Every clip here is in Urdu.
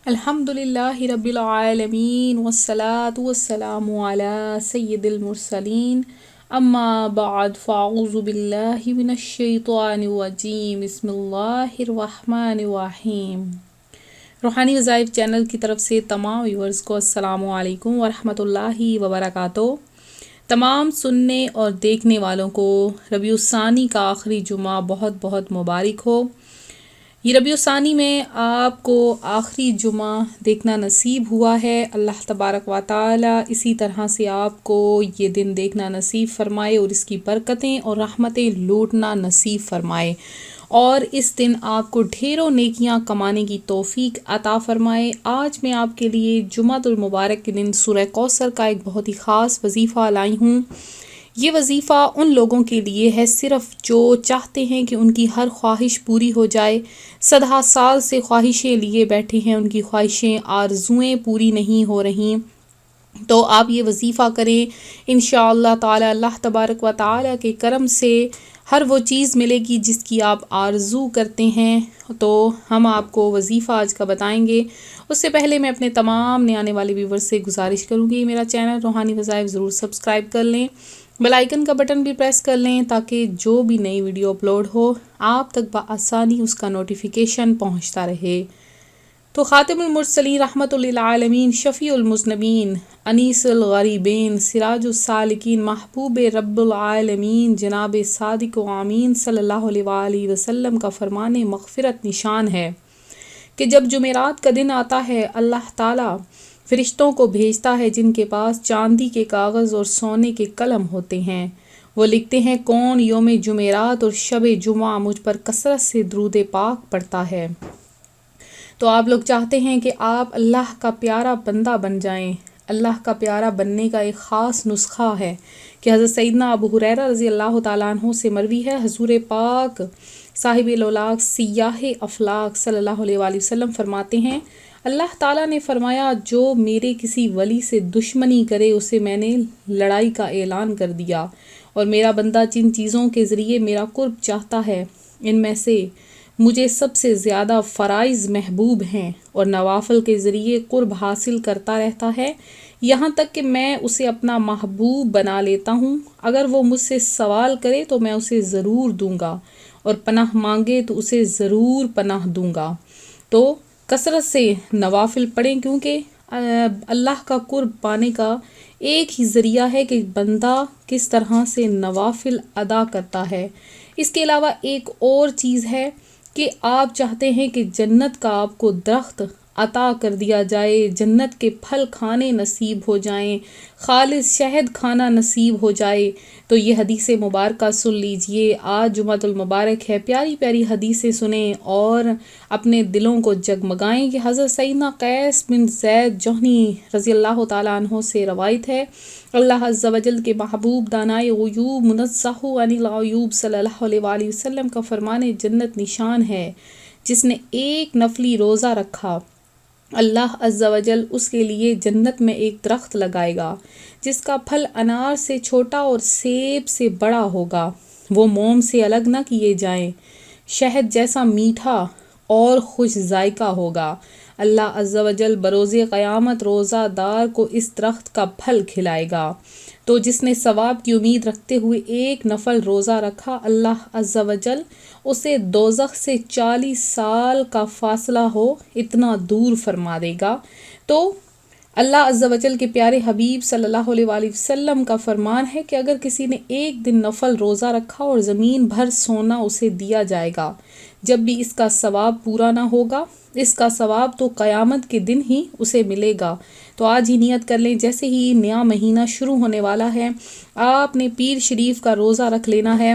الحمدللہ رب العالمین والصلاة والسلام علی سید المرسلین اما بعد فاعوذ باللہ من الشیطان الرجیم بسم اللہ الرحمن الرحیم۔ روحانی وظائف چینل کی طرف سے تمام ویورز کو السلام علیکم ورحمۃ اللہ وبرکاتہ۔ تمام سننے اور دیکھنے والوں کو ربیع الثانی کا آخری جمعہ بہت بہت مبارک ہو۔ یہ ربیع الثانی میں آپ کو آخری جمعہ دیکھنا نصیب ہوا ہے۔ اللہ تبارک و تعالی اسی طرح سے آپ کو یہ دن دیکھنا نصیب فرمائے اور اس کی برکتیں اور رحمتیں لوٹنا نصیب فرمائے، اور اس دن آپ کو ڈھیروں نیکیاں کمانے کی توفیق عطا فرمائے۔ آج میں آپ کے لیے جمعۃ المبارک کے دن سورہ کوثر کا ایک بہت ہی خاص وظیفہ لائی ہوں۔ یہ وظیفہ ان لوگوں کے لیے ہے صرف جو چاہتے ہیں کہ ان کی ہر خواہش پوری ہو جائے، صدہ سال سے خواہشیں لیے بیٹھے ہیں، ان کی خواہشیں آرزوئیں پوری نہیں ہو رہیں، تو آپ یہ وظیفہ کریں۔ انشاءاللہ تعالی اللہ تبارک و تعالی کے کرم سے ہر وہ چیز ملے گی جس کی آپ آرزو کرتے ہیں۔ تو ہم آپ کو وظیفہ آج کا بتائیں گے۔ اس سے پہلے میں اپنے تمام نئے آنے والے ویورز سے گزارش کروں گی میرا چینل روحانی وظائف ضرور سبسکرائب کر لیں، بیل آئیکن کا بٹن بھی پریس کر لیں تاکہ جو بھی نئی ویڈیو اپلوڈ ہو آپ تک بآسانی اس کا نوٹیفیکیشن پہنچتا رہے۔ تو خاتم المرسلین رحمۃ للعالمین، شفیع المذنبین، انیس الغریبین، سراج السالکین، محبوب رب العالمین جناب صادق و امین صلی اللہ علیہ وآلہ وسلم کا فرمان مغفرت نشان ہے کہ جب جمعرات کا دن آتا ہے اللہ تعالیٰ فرشتوں کو بھیجتا ہے جن کے پاس چاندی کے کاغذ اور سونے کے قلم ہوتے ہیں۔ وہ لکھتے ہیں کون یوم جمعرات اور شب جمعہ مجھ پر کثرت سے درود پاک پڑھتا ہے۔ تو آپ لوگ چاہتے ہیں کہ آپ اللہ کا پیارا بندہ بن جائیں۔ اللہ کا پیارا بننے کا ایک خاص نسخہ ہے کہ حضرت سیدنا ابو ہریرہ رضی اللہ تعالیٰ عنہ سے مروی ہے، حضور پاک صاحب الاولاق سیاح افلاق صلی اللہ علیہ وآلہ وسلم فرماتے ہیں، اللہ تعالیٰ نے فرمایا جو میرے کسی ولی سے دشمنی کرے اسے میں نے لڑائی کا اعلان کر دیا، اور میرا بندہ جن چیزوں کے ذریعے میرا قرب چاہتا ہے ان میں سے مجھے سب سے زیادہ فرائض محبوب ہیں، اور نوافل کے ذریعے قرب حاصل کرتا رہتا ہے یہاں تک کہ میں اسے اپنا محبوب بنا لیتا ہوں۔ اگر وہ مجھ سے سوال کرے تو میں اسے ضرور دوں گا، اور پناہ مانگے تو اسے ضرور پناہ دوں گا۔ تو کثرت سے نوافل پڑھیں، کیونکہ اللہ کا قرب پانے کا ایک ہی ذریعہ ہے کہ بندہ کس طرح سے نوافل ادا کرتا ہے۔ اس کے علاوہ ایک اور چیز ہے کہ آپ چاہتے ہیں کہ جنت کا آپ کو درخت عطا کر دیا جائے، جنت کے پھل کھانے نصیب ہو جائیں، خالص شہد کھانا نصیب ہو جائے، تو یہ حدیث مبارکہ سن لیجئے۔ آج جمعۃ المبارک ہے، پیاری پیاری حدیثیں سنیں اور اپنے دلوں کو جگمگائیں کہ حضرت سیدنا قیس بن زید جوہنی رضی اللہ تعالیٰ عنہ سے روایت ہے، اللہ عز و جل کے محبوب دانائے غیوب منزہ عن العیوب صلی اللہ علیہ وآلہ وسلم کا فرمان جنت نشان ہے، جس نے ایک نفلی روزہ رکھا اللہ عز و جل اس کے لیے جنت میں ایک درخت لگائے گا جس کا پھل انار سے چھوٹا اور سیب سے بڑا ہوگا، وہ موم سے الگ نہ کیے جائیں، شہد جیسا میٹھا اور خوش ذائقہ ہوگا۔ اللہ عز و جل بروز قیامت روزہ دار کو اس درخت کا پھل کھلائے گا۔ تو جس نے ثواب کی امید رکھتے ہوئے ایک نفل روزہ رکھا، اللہ عز و جل اسے دوزخ سے 40 سال کا فاصلہ ہو اتنا دور فرما دے گا۔ تو اللہ عز و جل کے پیارے حبیب صلی اللہ علیہ وآلہ وسلم کا فرمان ہے کہ اگر کسی نے ایک دن نفل روزہ رکھا اور زمین بھر سونا اسے دیا جائے گا، جب بھی اس کا ثواب پورا نہ ہوگا، اس کا ثواب تو قیامت کے دن ہی اسے ملے گا۔ تو آج ہی نیت کر لیں، جیسے ہی نیا مہینہ شروع ہونے والا ہے آپ نے پیر شریف کا روزہ رکھ لینا ہے۔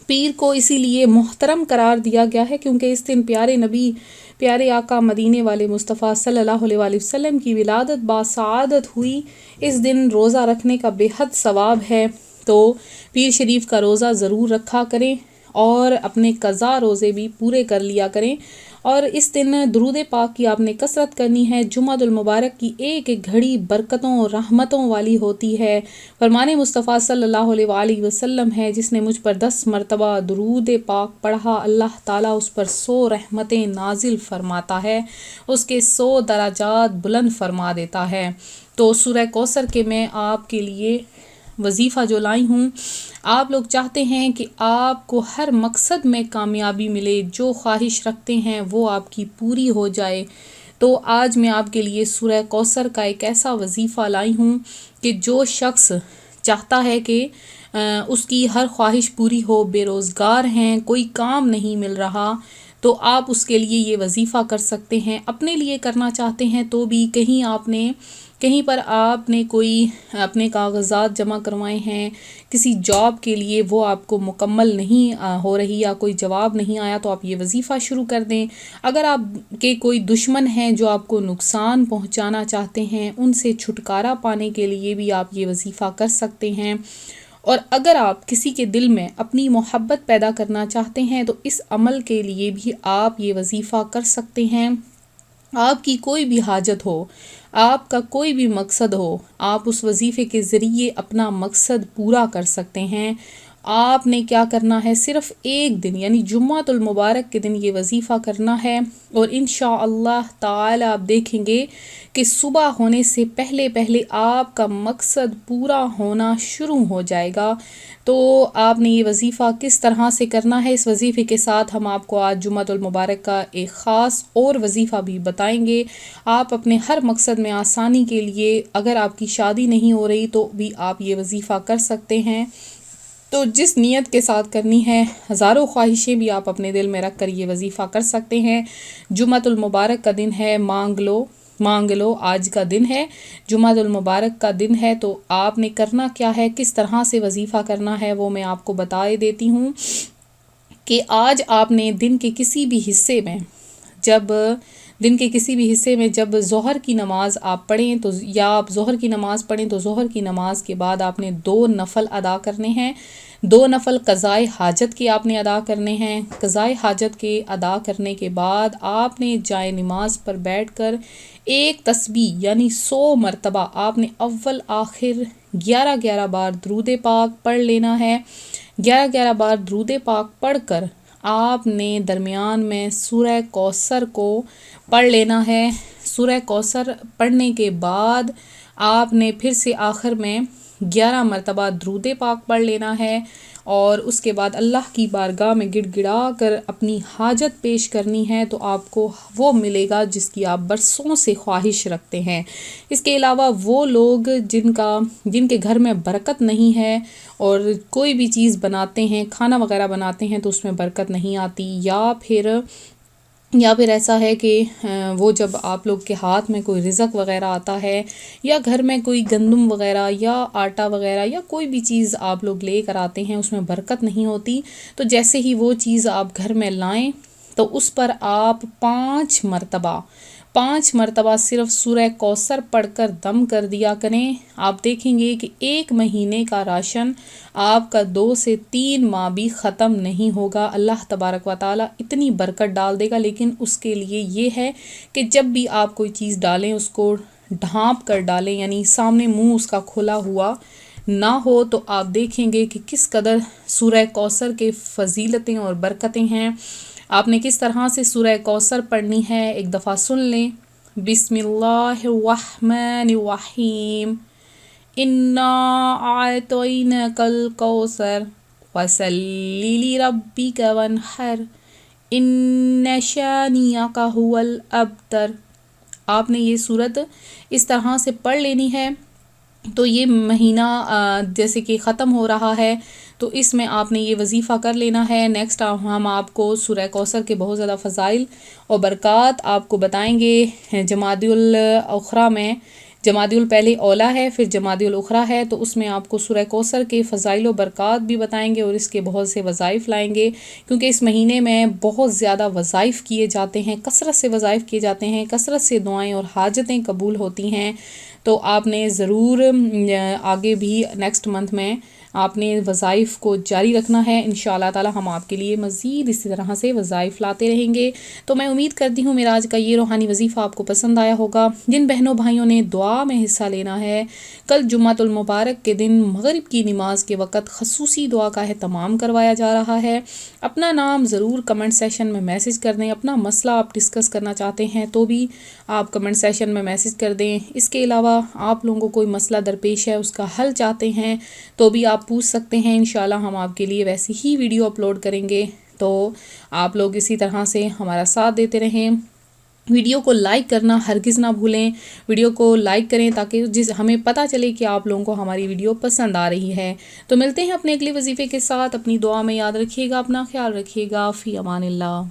پیر کو اسی لیے محترم قرار دیا گیا ہے کیونکہ اس دن پیارے نبی، پیارے آقا مدینے والے مصطفیٰ صلی اللہ علیہ وآلہ وسلم کی ولادت باسعادت ہوئی۔ اس دن روزہ رکھنے کا بے حد ثواب ہے، تو پیر شریف کا روزہ ضرور رکھا کریں اور اپنے قضا روزے بھی پورے کر لیا کریں۔ اور اس دن درود پاک کی آپ نے کثرت کرنی ہے۔ جمعۃ المبارک کی ایک ایک گھڑی برکتوں اور رحمتوں والی ہوتی ہے۔ فرمان مصطفیٰ صلی اللہ علیہ وآلہ وسلم ہے، جس نے مجھ پر 10 مرتبہ درود پاک پڑھا، اللہ تعالیٰ اس پر 100 رحمتیں نازل فرماتا ہے، اس کے 100 درجات بلند فرما دیتا ہے۔ تو سورہ کوثر کے میں آپ کے لیے وظیفہ جو لائی ہوں، آپ لوگ چاہتے ہیں کہ آپ کو ہر مقصد میں کامیابی ملے، جو خواہش رکھتے ہیں وہ آپ کی پوری ہو جائے، تو آج میں آپ کے لیے سورہ کوثر کا ایک ایسا وظیفہ لائی ہوں کہ جو شخص چاہتا ہے کہ اس کی ہر خواہش پوری ہو، بے روزگار ہیں، کوئی کام نہیں مل رہا، تو آپ اس کے لیے یہ وظیفہ کر سکتے ہیں۔ اپنے لیے کرنا چاہتے ہیں تو بھی کہیں پر آپ نے کوئی اپنے کاغذات جمع کروائے ہیں کسی جاب کے لیے، وہ آپ کو مکمل نہیں ہو رہی یا کوئی جواب نہیں آیا، تو آپ یہ وظیفہ شروع کر دیں۔ اگر آپ کے کوئی دشمن ہیں جو آپ کو نقصان پہنچانا چاہتے ہیں، ان سے چھٹکارا پانے کے لیے بھی آپ یہ وظیفہ کر سکتے ہیں۔ اور اگر آپ کسی کے دل میں اپنی محبت پیدا کرنا چاہتے ہیں تو اس عمل کے لیے بھی آپ یہ وظیفہ کر سکتے ہیں۔ آپ کی کوئی بھی حاجت ہو، آپ کا کوئی بھی مقصد ہو، آپ اس وظیفے کے ذریعے اپنا مقصد پورا کر سکتے ہیں۔ آپ نے کیا کرنا ہے، صرف ایک دن یعنی جمعۃ المبارک کے دن یہ وظیفہ کرنا ہے، اور انشاءاللہ تعالی آپ دیکھیں گے کہ صبح ہونے سے پہلے آپ کا مقصد پورا ہونا شروع ہو جائے گا۔ تو آپ نے یہ وظیفہ کس طرح سے کرنا ہے، اس وظیفے کے ساتھ ہم آپ کو آج جمعۃ المبارک کا ایک خاص اور وظیفہ بھی بتائیں گے۔ آپ اپنے ہر مقصد میں آسانی کے لیے، اگر آپ کی شادی نہیں ہو رہی تو بھی آپ یہ وظیفہ کر سکتے ہیں۔ تو جس نیت کے ساتھ کرنی ہے، ہزاروں خواہشیں بھی آپ اپنے دل میں رکھ کر یہ وظیفہ کر سکتے ہیں۔ جمعۃ المبارک کا دن ہے، مانگ لو آج کا دن ہے، جمعۃ المبارک کا دن ہے، تو آپ نے کرنا کیا ہے، کس طرح سے وظیفہ کرنا ہے، وہ میں آپ کو بتا دیتی ہوں کہ آج آپ نے دن کے کسی بھی حصے میں جب ظہر کی نماز آپ پڑھیں تو، یا آپ ظہر کی نماز پڑھیں تو ظہر کی نماز کے بعد آپ نے 2 نفل ادا کرنے ہیں، 2 نفل قضائے حاجت کے آپ نے ادا کرنے ہیں۔ قضائے حاجت کے ادا کرنے کے بعد آپ نے جائے نماز پر بیٹھ کر ایک تسبیح یعنی 100 مرتبہ آپ نے اول آخر 11 بار درود پاک پڑھ لینا ہے۔ 11 بار درود پاک پڑھ کر آپ نے درمیان میں سورہ کوثر کو پڑھ لینا ہے۔ سورہ کوثر پڑھنے کے بعد آپ نے پھر سے آخر میں 11 مرتبہ درود پاک پڑھ لینا ہے، اور اس کے بعد اللہ کی بارگاہ میں گڑ گڑا کر اپنی حاجت پیش کرنی ہے، تو آپ کو وہ ملے گا جس کی آپ برسوں سے خواہش رکھتے ہیں۔ اس کے علاوہ وہ لوگ جن کے گھر میں برکت نہیں ہے، اور کوئی بھی چیز بناتے ہیں، کھانا وغیرہ بناتے ہیں تو اس میں برکت نہیں آتی، یا پھر ایسا ہے کہ وہ جب آپ لوگ کے ہاتھ میں کوئی رزق وغیرہ آتا ہے، یا گھر میں کوئی گندم وغیرہ یا آٹا وغیرہ یا کوئی بھی چیز آپ لوگ لے کر آتے ہیں، اس میں برکت نہیں ہوتی، تو جیسے ہی وہ چیز آپ گھر میں لائیں تو اس پر آپ 5 مرتبہ صرف سورہ کوثر پڑھ کر دم کر دیا کریں۔ آپ دیکھیں گے کہ 1 مہینے کا راشن آپ کا 2 سے 3 ماہ بھی ختم نہیں ہوگا۔ اللہ تبارک و تعالیٰ اتنی برکت ڈال دے گا، لیکن اس کے لیے یہ ہے کہ جب بھی آپ کوئی چیز ڈالیں اس کو ڈھانپ کر ڈالیں، یعنی سامنے منہ اس کا کھلا ہوا نہ ہو، تو آپ دیکھیں گے کہ کس قدر سورہ کوثر کے فضیلتیں اور برکتیں ہیں۔ آپ نے کس طرح سے سورہ کوثر پڑھنی ہے، ایک دفعہ سن لیں۔ بسم اللہ الرحمن الرحیم، انا اعطیناک الکوثر فصلی لربک وانحر ان شانئک ھو الابتر۔ آپ نے یہ سورت اس طرح سے پڑھ لینی ہے۔ تو یہ مہینہ جیسے کہ ختم ہو رہا ہے، تو اس میں آپ نے یہ وظیفہ کر لینا ہے۔ نیکسٹ ہم آپ کو سورہ کوثر کے بہت زیادہ فضائل اور برکات آپ کو بتائیں گے۔ جمادی الاخری میں، جمادی پہلے اولا ہے، پھر جمادی الاخری ہے، تو اس میں آپ کو سورہ کوثر کے فضائل و برکات بھی بتائیں گے، اور اس کے بہت سے وظائف لائیں گے، کیونکہ اس مہینے میں بہت زیادہ وظائف کیے جاتے ہیں، کثرت سے وظائف کیے جاتے ہیں، کثرت سے دعائیں اور حاجتیں قبول ہوتی ہیں۔ تو آپ نے ضرور آگے بھی نیکسٹ منتھ میں آپ نے وظائف کو جاری رکھنا ہے. انشاءاللہ تعالی ہم آپ کے لیے مزید اسی طرح سے وظائف لاتے رہیں گے. تو میں امید کرتی ہوں میرا آج کا یہ روحانی وظیفہ آپ کو پسند آیا ہوگا. جن بہنوں بھائیوں نے دعا میں حصہ لینا ہے، کل جمعۃ المبارک کے دن مغرب کی نماز کے وقت خصوصی دعا کا اہتمام کروایا جا رہا ہے. اپنا نام ضرور کمنٹ سیشن میں میسج کر دیں. اپنا مسئلہ آپ ڈسکس کرنا چاہتے ہیں تو بھی آپ کمنٹ سیشن میں میسج کر دیں. اس کے علاوہ آپ لوگوں کو کوئی مسئلہ درپیش ہے، اس کا حل چاہتے ہیں تو بھی آپ پوچھ سکتے ہیں. انشاءاللہ ہم آپ کے لیے ویسی ہی ویڈیو اپلوڈ کریں گے. تو آپ لوگ اسی طرح سے ہمارا ساتھ دیتے رہیں. ویڈیو کو لائک کرنا ہرگز نہ بھولیں. ویڈیو کو لائک کریں تاکہ ہمیں پتہ چلے کہ آپ لوگوں کو ہماری ویڈیو پسند آ رہی ہے. تو ملتے ہیں اپنے اگلے وظیفے کے ساتھ. اپنی دعا میں یاد رکھیے گا، اپنا خیال رکھیے گا. فی امان اللہ.